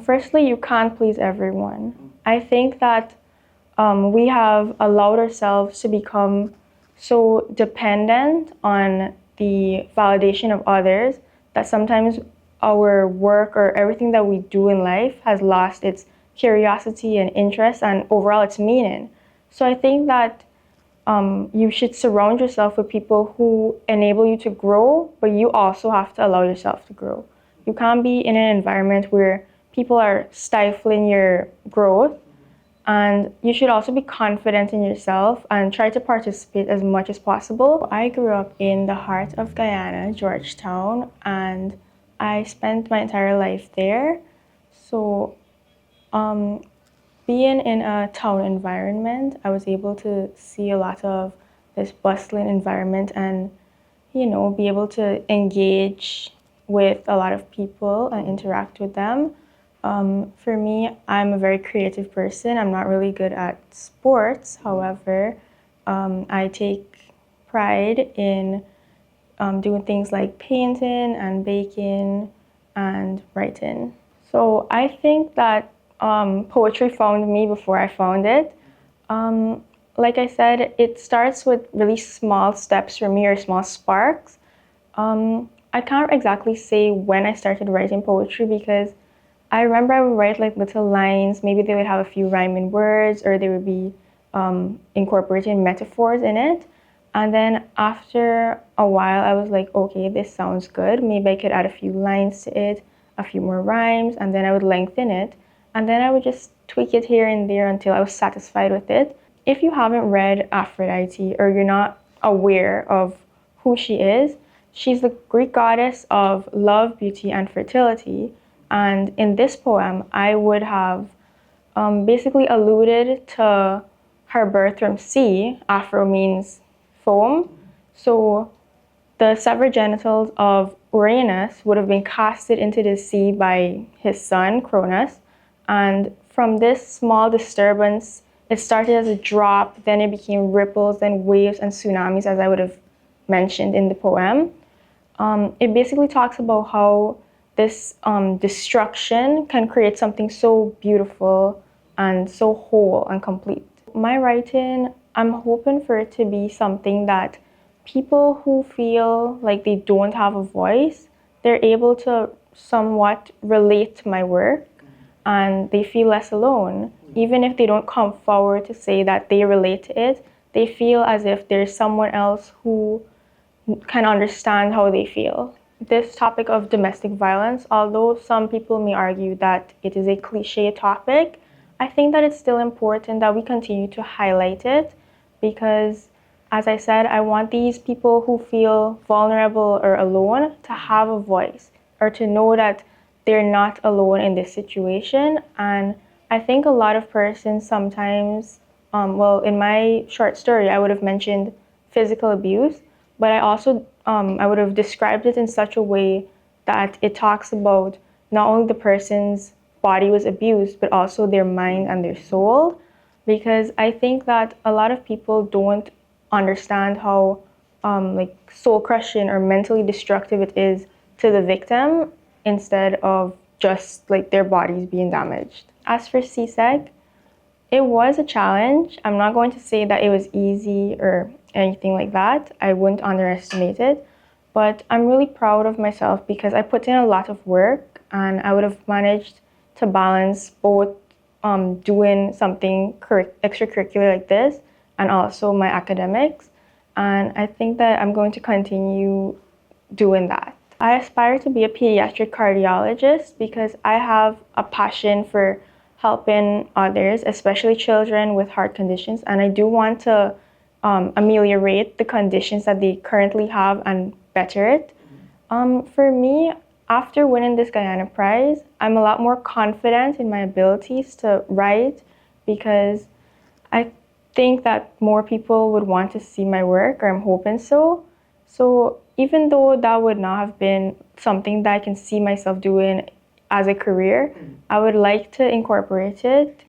Firstly, you can't please everyone. I think that we have allowed ourselves to become so dependent on the validation of others that sometimes our work or everything that we do in life has lost its curiosity and interest and overall its meaning. So I think that you should surround yourself with people who enable you to grow, but you also have to allow yourself to grow. You can't be in an environment where people are stifling your growth, and you should also be confident in yourself and try to participate as much as possible. I grew up in the heart of Guyana, Georgetown, and I spent my entire life there. So being in a town environment, I was able to see a lot of this bustling environment and, be able to engage with a lot of people and interact with them. For me, I'm a very creative person. I'm not really good at sports. However, I take pride in doing things like painting and baking and writing. So I think that poetry found me before I found it. Like I said, it starts with really small steps for me or small sparks. I can't exactly say when I started writing poetry because I remember I would write like little lines. Maybe they would have a few rhyming words or they would be incorporating metaphors in it. And then after a while, I was like, okay, this sounds good. Maybe I could add a few lines to it, a few more rhymes, and then I would lengthen it. And then I would just tweak it here and there until I was satisfied with it. If you haven't read Aphrodite or you're not aware of who she is, she's the Greek goddess of love, beauty, and fertility. And in this poem, I would have basically alluded to her birth from sea. Aphro means foam. So the severed genitals of Uranus would have been casted into the sea by his son, Cronus. And from this small disturbance, it started as a drop, then it became ripples, then waves and tsunamis, as I would have mentioned in the poem. It basically talks about how this destruction can create something so beautiful and so whole and complete. My writing, I'm hoping for it to be something that people who feel like they don't have a voice, they're able to somewhat relate to my work and they feel less alone. Even if they don't come forward to say that they relate to it, they feel as if there's someone else who can understand how they feel. This topic of domestic violence, although some people may argue that it is a cliche topic, I think that it's still important that we continue to highlight it because, as I said, I want these people who feel vulnerable or alone to have a voice or to know that they're not alone in this situation. And I think a lot of persons sometimes, in my short story, I would have mentioned physical abuse, but I also I would have described it in such a way that it talks about not only the person's body was abused, but also their mind and their soul. Because I think that a lot of people don't understand how soul crushing or mentally destructive it is to the victim instead of just like their bodies being damaged. As for Csec, it was a challenge. I'm not going to say that it was easy or anything like that. I wouldn't underestimate it. But I'm really proud of myself because I put in a lot of work and I would have managed to balance both doing something extracurricular like this and also my academics. And I think that I'm going to continue doing that. I aspire to be a pediatric cardiologist because I have a passion for helping others, especially children with heart conditions, and I do want to ameliorate the conditions that they currently have and better it. For me, after winning this Guyana Prize, I'm a lot more confident in my abilities to write because I think that more people would want to see my work, or I'm hoping so. So even though that would not have been something that I can see myself doing as a career, I would like to incorporate it